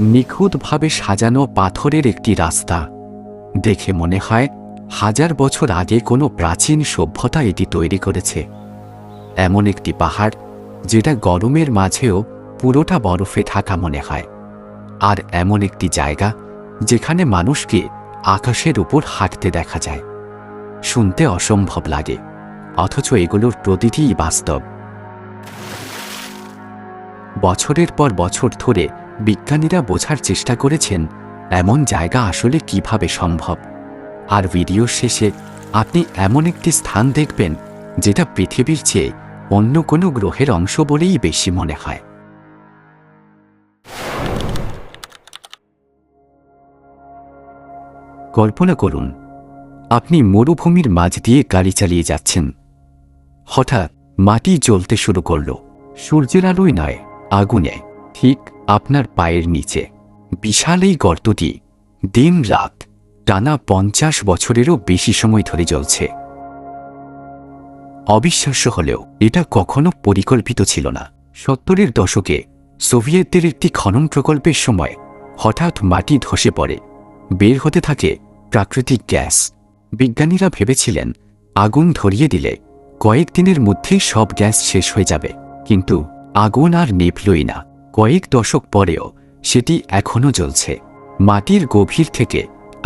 নিখুঁতভাবে সাজানো পাথরের একটি রাস্তা। দেখে মনে হয় হাজার বছর আগে কোনো প্রাচীন সভ্যতা এটি তৈরি করেছে। এমন একটি পাহাড় যেটা গরমের মাঝেও পুরোটা বরফে ঢাকা মনে হয়, আর এমন একটি জায়গা যেখানে মানুষকে আকাশের উপর হাঁটতে দেখা যায়। শুনতে অসম্ভব লাগে, অথচ এগুলোর প্রতিটিই বাস্তব। বছরের পর বছর ধরে বিজ্ঞানীরা বোঝার চেষ্টা করেছেন এমন জায়গা আসলে কিভাবে সম্ভব। আর ভিডিওর শেষে আপনি এমন একটি স্থান দেখবেন যেটা পৃথিবীর চেয়ে অন্য কোনো গ্রহের অংশ বলেই বেশি মনে হয়। কল্পনা করুন, আপনি মরুভূমির মাঝ দিয়ে গাড়ি চালিয়ে যাচ্ছেন। হঠাৎ মাটি জ্বলতে শুরু করল, সূর্যের আলোয় নয়, আগুনে, ঠিক আপনার পায়ের নিচে। বিশাল এই গর্তটি দিন রাত টানা 50 বছরেরও বেশি সময় ধরে জ্বলছে। অবিশ্বাস্য হলেও এটা কখনো পরিকল্পিত ছিল না। 70-এর দশকে সোভিয়েতদের একটি খনন প্রকল্পের সময় হঠাৎ মাটি ধসে পড়ে, বের হতে থাকে প্রাকৃতিক গ্যাস। বিজ্ঞানীরা ভেবেছিলেন আগুন ধরিয়ে দিলে কয়েকদিনের মধ্যেই সব গ্যাস শেষ হয়ে যাবে, কিন্তু আগুন আর নিভলই না। কয়েক দশক পরেও সেটি এখনও জ্বলছে। মাটির গভীর থেকে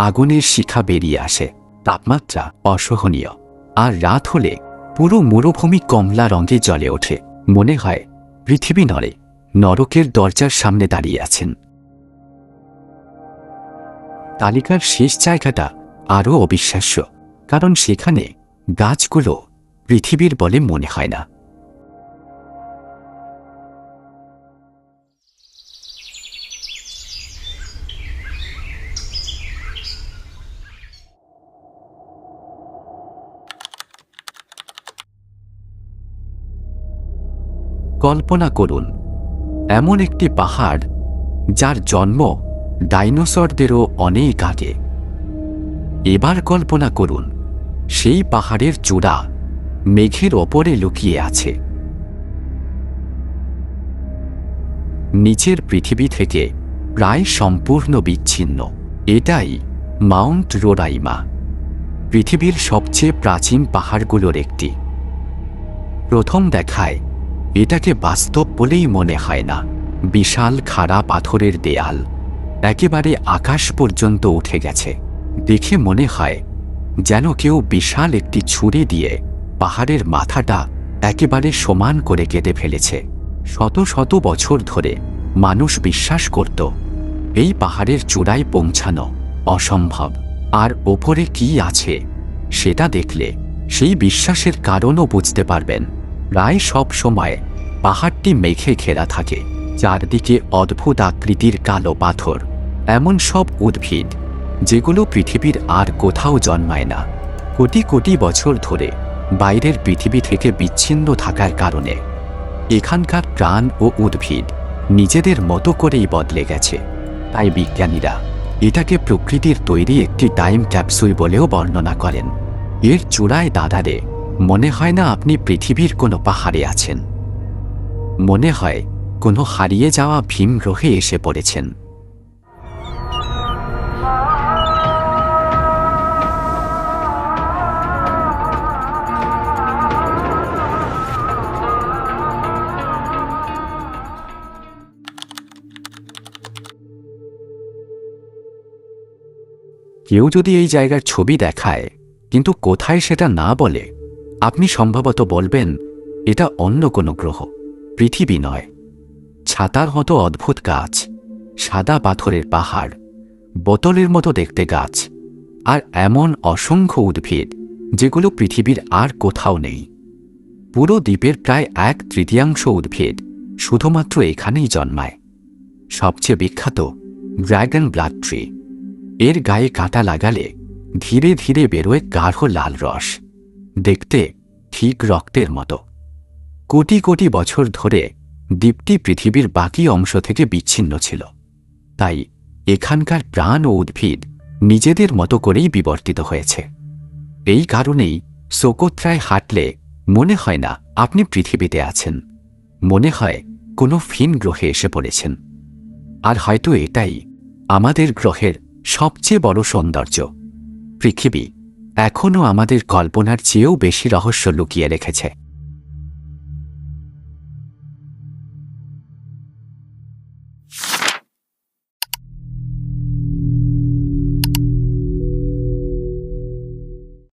আগুনের শিখা বেরিয়ে আসে, তাপমাত্রা অসহনীয়, আর রাত হলে পুরো মরুভূমি কমলা রঙে জ্বলে ওঠে। মনে হয় পৃথিবী নড়ে, নরকের দরজার সামনে দাঁড়িয়ে আছেন। তালিকার শেষ জায়গাটা আরও অবিশ্বাস্য, কারণ সেখানে গাছগুলো পৃথিবীর বলে মনে হয় না। কল্পনা করুন, এমন একটি পাহাড় যার জন্ম ডাইনোসরদেরও অনেক আগে। এবার কল্পনা করুন, সেই পাহাড়ের চূড়া মেঘের ওপরে লুকিয়ে আছে। নিচের পৃথিবী থেকে প্রায় সম্পূর্ণ বিচ্ছিন্ন। এটাই মাউন্ট রোরাইমা, পৃথিবীর সবচেয়ে প্রাচীন পাহাড়গুলোর একটি। প্রথম দেখায় এটাকে বাস্তব বলেই মনে হয় না। বিশাল খাড়া পাথরের দেয়াল একেবারে আকাশ পর্যন্ত উঠে গেছে। দেখে মনে হয় যেন কেউ বিশাল একটি ছুরি দিয়ে পাহাড়ের মাথাটা একেবারে সমান করে কেটে ফেলেছে। শত শত বছর ধরে মানুষ বিশ্বাস করত এই পাহাড়ের চূড়ায় পৌঁছানো অসম্ভব, আর ওপরে কি আছে সেটা দেখলে সেই বিশ্বাসের কারণও বুঝতে পারবেন। প্রায় সব সময় পাহাড়টি মেঘে ঘেরা থাকে, চারদিকে অদ্ভুত আকৃতির কালো পাথর, এমন সব উদ্ভিদ যেগুলো পৃথিবীর আর কোথাও জন্মায় না। কোটি কোটি বছর ধরে বাইরের পৃথিবী থেকে বিচ্ছিন্ন থাকার কারণে এখানকার প্রাণ ও উদ্ভিদ নিজেদের মতো করেই বদলে গেছে। তাই বিজ্ঞানীরা এটাকে প্রকৃতির তৈরি একটি টাইম ক্যাপসুল বলেও বর্ণনা করেন। এর চূড়ায় দাঁড়ালে মনে হয় না আপনি পৃথিবীর কোনো পাহাড়ে আছেন, মনে হয় কোনো হারিয়ে যাওয়া ভিন গ্রহে এসে পড়েছেন। কেউ যদি এই জায়গার ছবি দেখায় কিন্তু কোথায় সেটা না বলে, আপনি সম্ভবত বলবেন এটা অন্য কোনো গ্রহ, পৃথিবী নয়। ছাতার মতো অদ্ভুত গাছ, সাদা পাথরের পাহাড়, বোতলের মতো দেখতে গাছ, আর এমন অসংখ্য উদ্ভিদ যেগুলো পৃথিবীর আর কোথাও নেই। পুরো দ্বীপের প্রায় 1/3 উদ্ভিদ শুধুমাত্র এখানেই জন্মায়। সবচেয়ে বিখ্যাত ড্র্যাগন ব্লাড ট্রি। এর গায়ে কাঁটা লাগালে ধীরে ধীরে বেরোয় গাঢ় লাল রস, দেখতে ঠিক রক্তের মতো। কোটি কোটি বছর ধরে দ্বীপটি পৃথিবীর বাকি অংশ থেকে বিচ্ছিন্ন ছিল, তাই এখানকার প্রাণ ও উদ্ভিদ নিজেদের মতো করেই বিবর্তিত হয়েছে। এই কারণেই সোকোত্রায় হাঁটলে মনে হয় না আপনি পৃথিবীতে আছেন, মনে হয় কোনো ভিন গ্রহে এসে পড়েছেন। আর হয়তো এটাই আমাদের গ্রহের সবচেয়ে বড় সৌন্দর্য। পৃথিবী এখনও আমাদের কল্পনার চেয়েও বেশি রহস্য লুকিয়ে রেখেছে।